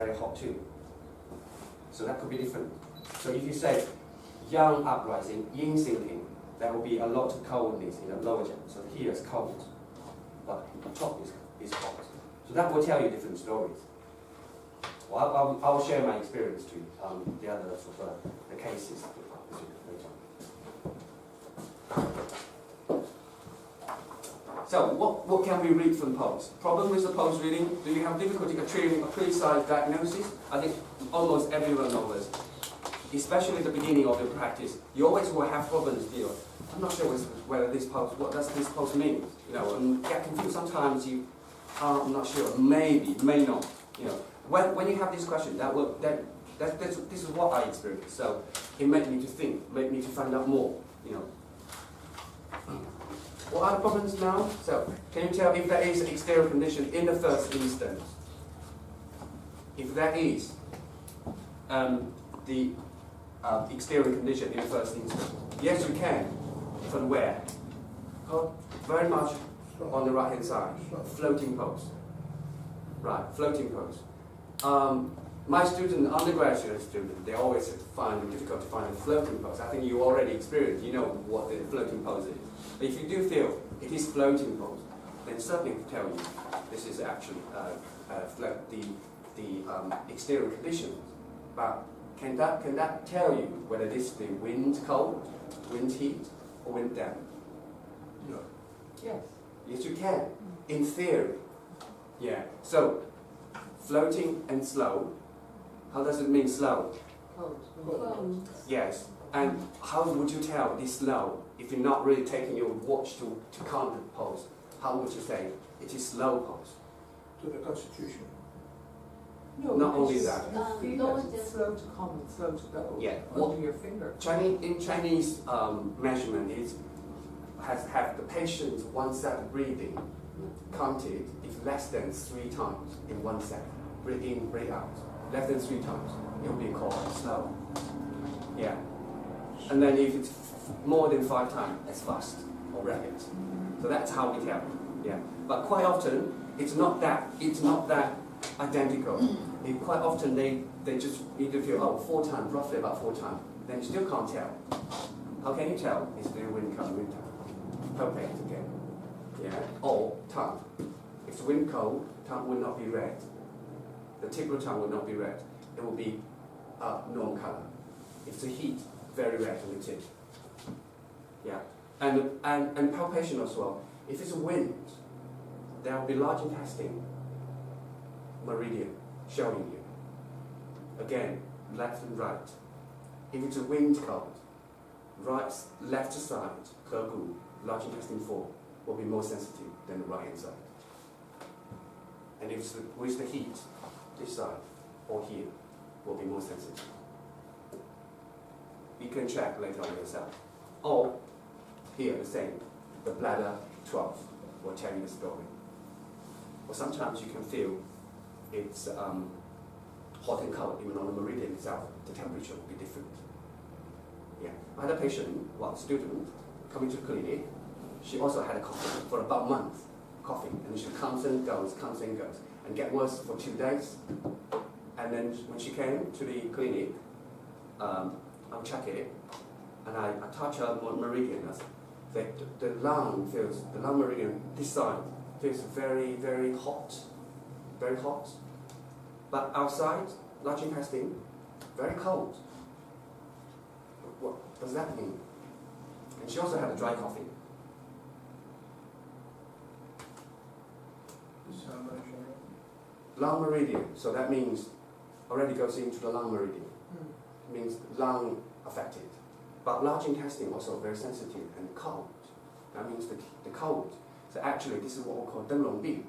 very hot too. So that could be different. So if you say yang uprising, yin sinking, there will be a lot of coldness in the lower jab. So here is cold, but the top is hot. So that will tell you different stories. Well, I will share my experience to you, the other sort of the cases later on. So what can we read from the pose? Problem with the pose reading? Do you have difficulty achieving a precise diagnosis? I think almost everyone knows this. Especially at the beginning of the practice, you always will have problems. I'm not sure whether this pose, what does this pose mean? And get confused. Sometimes you are not sure. Maybe, may not. When you have this question, this is what I experienced. So it made me to think, made me to find out more. What are the problems now? So can you tell if there is an exterior condition in the first instance? If there is the exterior condition in the first instance, yes, you can. From where? Very much on the right hand side. Floating pose. Right, floating pose. My student, undergraduate student, they always find it difficult to find a floating pose. I think you already experienced, you know what the floating pose is. But if you do feel it is floating pose, then certainly to tell you this is actually the exterior conditions. But can that tell you whether this is the wind cold, wind heat, or wind damp? No. Yes. Yes, you can. In theory. Yeah. So floating and slow. How does it mean slow? Cold. Yes. And how would you tell this slow if you're not really taking your watch to count the pose? How would you say it is slow pose? To the constitution. No, not only that. You feel that it's slow to come and slow to go. Yeah. Under your finger. In Chinese measurement, it have the patient's one set of breathing counted if less than 3 times in 1 second. Breathe in, breathe out. Less than 3 times, it will be called slow. Yeah. And then if it's more than 5 times, it's fast or rapid. So that's how we tell. Yeah. But quite often, it's not that identical. Quite often they just either feel 4 times, roughly about 4 times. Then you still can't tell. How can you tell? It's the wind cold, wind time. Palpate again. Yeah. Or tongue. If the wind cold, tongue will not be red. The tip of the tongue will not be red. It will be normal color. If the heat, very red on the tip. Yeah. And palpation as well. If it's a wind, there will be large intestine meridian showing you. Again, left and right. If it's a wind cold, right, left side, Kebu, large intestine 4, will be more sensitive than the right hand side. And if it's with the heat, this side or here will be more sensitive. You can check later on yourself. Or here the same, the bladder 12 will tell you the story. Or sometimes you can feel it's hot and cold, even on the meridian itself, the temperature will be different. Yeah. I had a patient, student, coming to the clinic. She also had a cough for about a month, coughing, and she comes and goes, and get worse for 2 days. And then when she came to the clinic, I'll check it, and I touch her meridian. The lung meridian, this side, feels very, very hot. Very hot. But outside, large intestine, very cold. What does that mean? And she also had a dry coughing. Lung meridian, so that means already goes into the lung meridian. It means lung affected. But large intestine also very sensitive and cold. That means the cold. So actually this is what we call 灯笼病,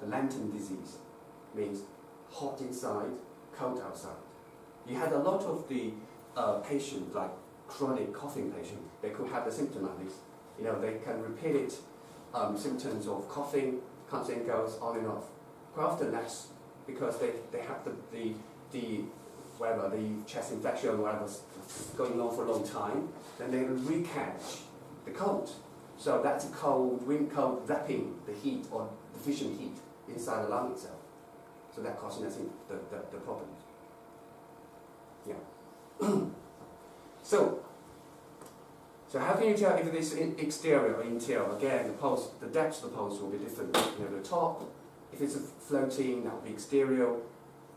the lantern disease. Means hot inside, cold outside. You had a lot of the patients, like chronic coughing patients, they could have the symptom like this. They can repeat it, symptoms of coughing, comes and goes, on and off. Quite often that's because they have the chest infection, whatever's going on for a long time, then they recatch the cold. So that's a cold, wind cold, wrapping the heat or deficient heat inside the lung itself. So that causes the problem. So how can you tell if it is exterior or interior? Again, the depth of the pulse will be different. The top, if it's a floating, that will be exterior.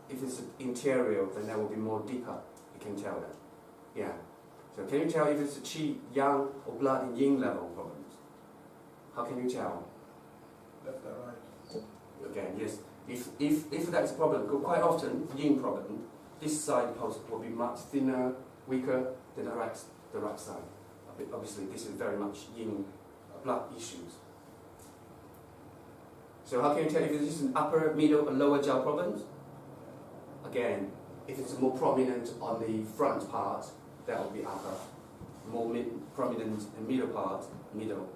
If it's interior, then that will be more deeper. You can tell that. Yeah. So can you tell if it's a qi, yang, or blood and yin level problems? How can you tell? Left or right? Again, yes. If that's a problem, quite often yin problem, this side pulse will be much thinner, weaker than the right side. Obviously, this is very much yin blood issues. So how can you tell if this is an upper, middle, or lower jaw problems? Again, if it's more prominent on the front part, that will be upper. More prominent in middle part, middle,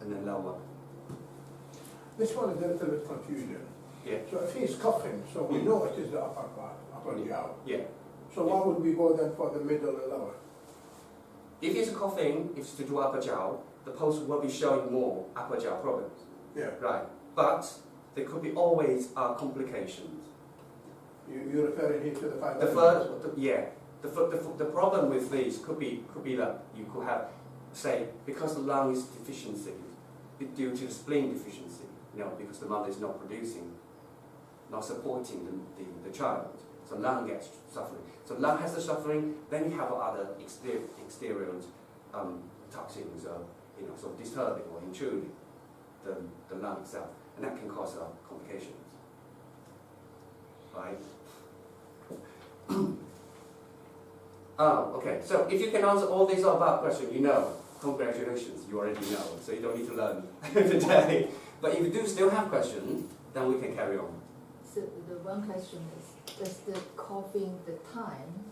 and then lower. This one is a little bit confusion. Yeah. So if he's coughing, so we know it is the upper part, upper jaw. Yeah. So why would we go then for the middle and lower? If it's coughing, if it's to do upper jaw, the pulse will be showing more upper jaw problems. Yeah. Right. But there could be always complications. You're referring here to the five The the problem with these could be that you could have, say, because the lung is deficiency, due to the spleen deficiency, because the mother is not producing, not supporting the child, so lung gets suffering. So lung has the suffering, then you have other exterior toxins, so disturbing or intruding the lung itself, and that can cause complications. Right? Okay, so if you can answer all these above questions, congratulations, you already know, so you don't need to learn today. But if you do still have questions, then we can carry on. So the one question is, does the coughing, the time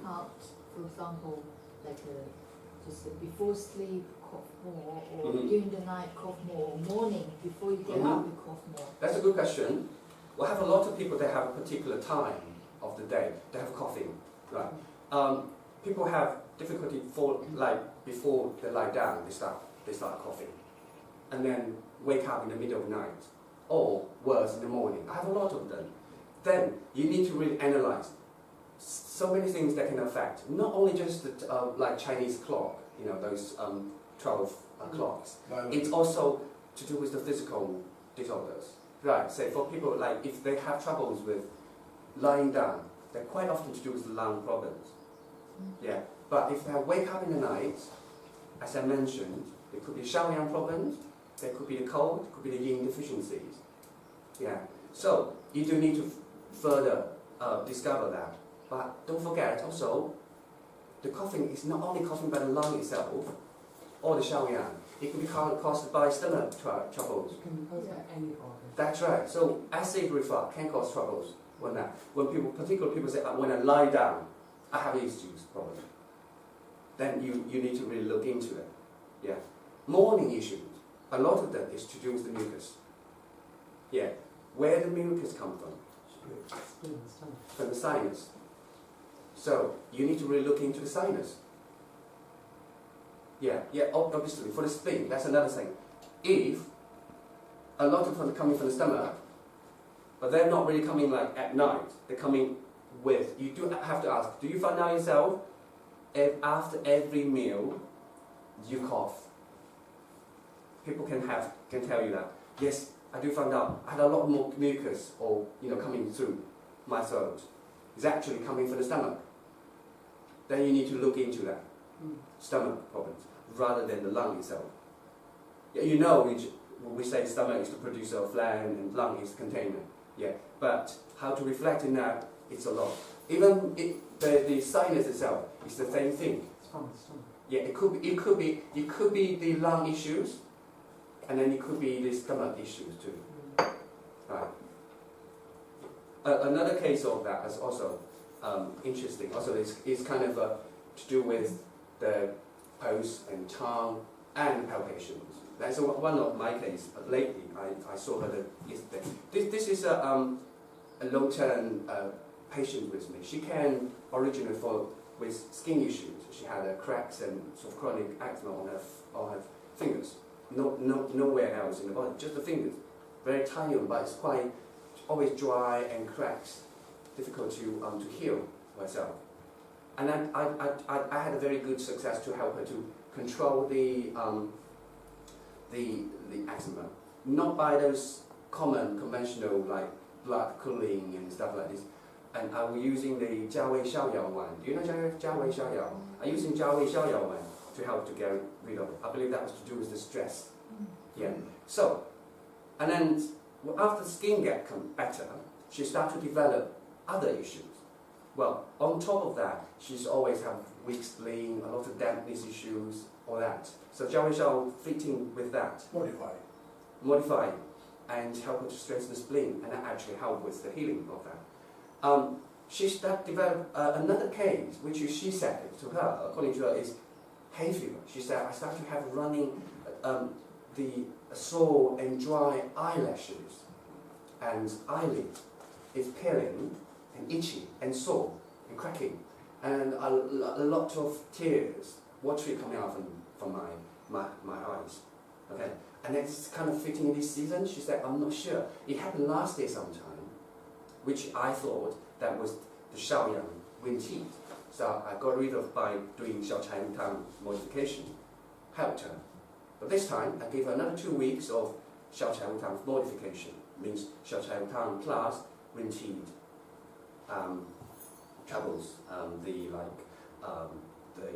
count, for example, like just before sleep, cough more, or during the night, cough more, or morning, before you get up, you cough more? That's a good question. We'll have a lot of people that have a particular time of the day, they have coughing, right? People have difficulty before they lie down, they start coughing, and then wake up in the middle of the night, or worse, in the morning. I have a lot of them. Then you need to really analyze so many things that can affect, not only just like Chinese clock, those 12 clocks. It's also to do with the physical disorders. Right, say for people if they have troubles with lying down, they're quite often to do with lung problems. Yeah, but if they wake up in the night, as I mentioned, there could be Shaoyang problems, there could be the cold, it could be the yin deficiencies. Yeah, so you do need to further discover that. But don't forget also, the coughing is not only coughing by the lung itself, or the Shaoyang. It can be caused by stomach troubles. It can be caused by any organ. That's right. So acid reflux can cause troubles when particular people say, when I lie down, I have issues probably. Then you need to really look into it. Yeah. Morning issues, a lot of them is to do with the mucus. Yeah. Where the mucus come from? From the sinus. So you need to really look into the sinus. Yeah, obviously, for the spleen, that's another thing. If a lot of them are coming from the stomach, but they're not really coming at night, they're coming you do have to ask, do you find out yourself, if after every meal, you cough? People can tell you that. Yes, I do find out, I had a lot more mucus, or, coming through my throat. It's actually coming from the stomach. Then you need to look into that. Stomach problems, rather than the lung itself. Yeah, we say stomach is the producer of phlegm and lung is the container. Yeah, but how to reflect in that, it's a lot. Even the sinus itself is the same thing. It's from the stomach. Yeah, it could be the lung issues, and then it could be the stomach issues too. Right. Another case of that is also interesting. Also, it's kind of to do with the pulse and tongue and palpitations. That's one of my cases. Lately, I saw her yesterday. This is a long-term patient with me. She came originally with skin issues. She had cracks and sort of chronic eczema on her fingers. Nowhere else in the body, just the fingers. Very tiny, but it's quite always dry and cracks. Difficult to heal herself. And then I had a very good success to help her to control the eczema, not by those conventional like blood cooling and stuff like this. And I was using the Jiawei Xiaoyao one. Do you know Jiawei Xiaoyao? I'm using Jiawei Xiaoyao one to help to get rid of it. I believe that was to do with the stress. Yeah. So, and then after the skin get better, she started to develop other issues. Well, on top of that, she's always had weak spleen, a lot of dampness issues, all that. So Jiawei Xiao fitting with that. Modify and help her to strengthen the spleen, and that actually helped with the healing of that. She developed another case, which she said to her, according to her, is hay fever. She said, I started to have running, the sore and dry eyelashes, and eyelid is peeling and itchy and sore and cracking, and a lot of tears, watery coming out from my eyes. Okay, and it's kind of fitting in this season. She said, I'm not sure. It happened last year sometime, which I thought that was the Shaoyang wind heat. So I got rid of by doing Xiaochai Tang modification, helped her. But this time I gave her another 2 weeks of Xiaochai Tang modification, means Xiaochai Tang plus wind heat troubles. The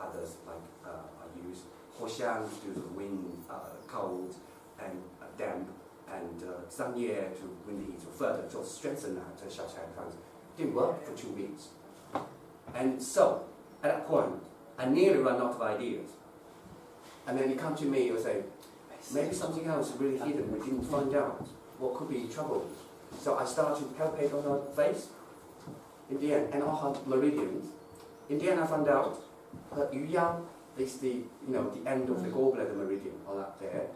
others like I use Huoxiang to do the wind, cold and damp, and Sanye to wind heat, to further to strengthen that Xiaochai Tang. Didn't work for 2 weeks. And so, at that point, I nearly ran out of ideas. And then he come to me and say, maybe something else really hidden, we didn't find out what could be trouble. So I started to palpate on her face, in the end, and on her meridians. In the end, I found out her Yuyang is the end of the gallbladder meridian, all up there.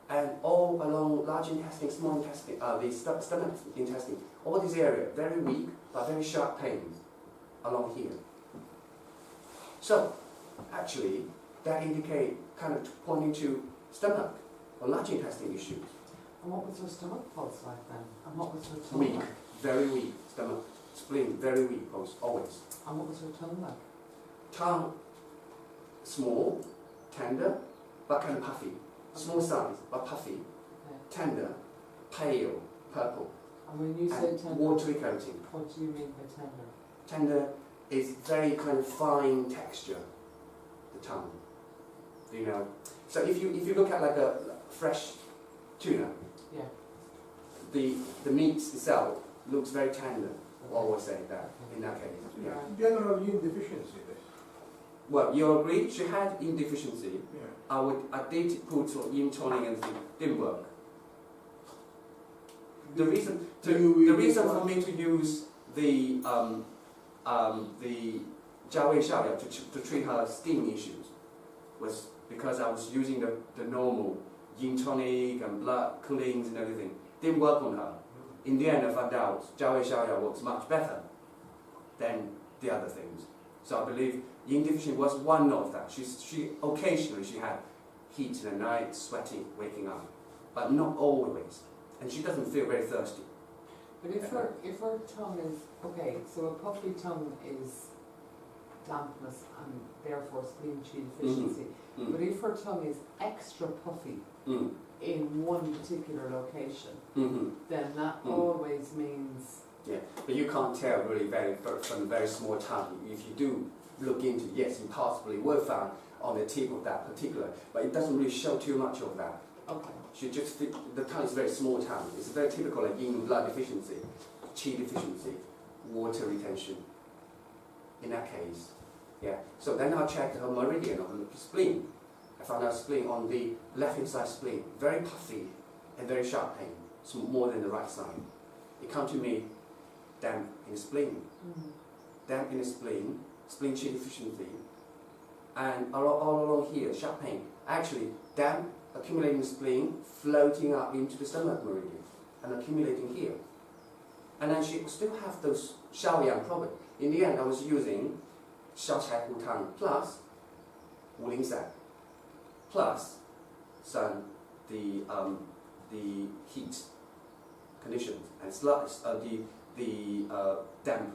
And all along large intestine, small intestine, the stomach intestine, all this area, very weak, but very sharp pains along here. So, actually, that indicate kind of pointing to stomach or large intestine issues. And what was her stomach pulse like then? And what was her tongue Weak, like? very weak stomach, spleen, very weak pulse, always. And what was her tongue like? Tongue, small, tender, but kind of puffy. Small size, but puffy, tender, pale, purple, And when you say tender, watery coating. what do you mean by tender? Tender is very kind of fine texture, the tongue. You know, so if you look at like a fresh tuna, Yeah. the meat itself looks very tender. I always say that in that case. Yeah. General yin deficiency. Well, you agree? She had yin deficiency. Yeah. I did put yin toning and things, didn't work. The reason for me to use the Jiawei Xiaoyao to treat her skin issues was because I was using the normal yin tonic and blood cleans and everything. Didn't work on her. In the end, I found out Jiawei Xiaoyao works much better than the other things. So I believe yin deficiency was one of that. She occasionally had heat in the night, sweating, waking up, but not always. And she doesn't feel very thirsty. But if her tongue is, okay, so a puffy tongue is dampness and therefore spleen chi deficiency. Mm. But if her tongue is extra puffy in one particular location, then that always means... Yeah, but you can't tell really from a very small tongue. If you do look into, yes, you possibly were found on the tip of that particular, but it doesn't really show too much of that. Okay. The tongue is a very small tongue. It's very typical like yin blood deficiency, qi deficiency, water retention. In that case, yeah. So then I checked her meridian of the spleen. I found out spleen on the left-hand side spleen, very puffy and very sharp pain, so more than the right side. It come to me, damp in the spleen, damp in the spleen, spleen qi deficiency, and all along here, sharp pain. Actually, damp accumulating spleen, floating up into the stomach meridian, and accumulating here. And then she still have those Shaoyang problem. In the end, I was using Xiaochai Hu Tang plus Wu Ling San, plus the heat conditions and the damp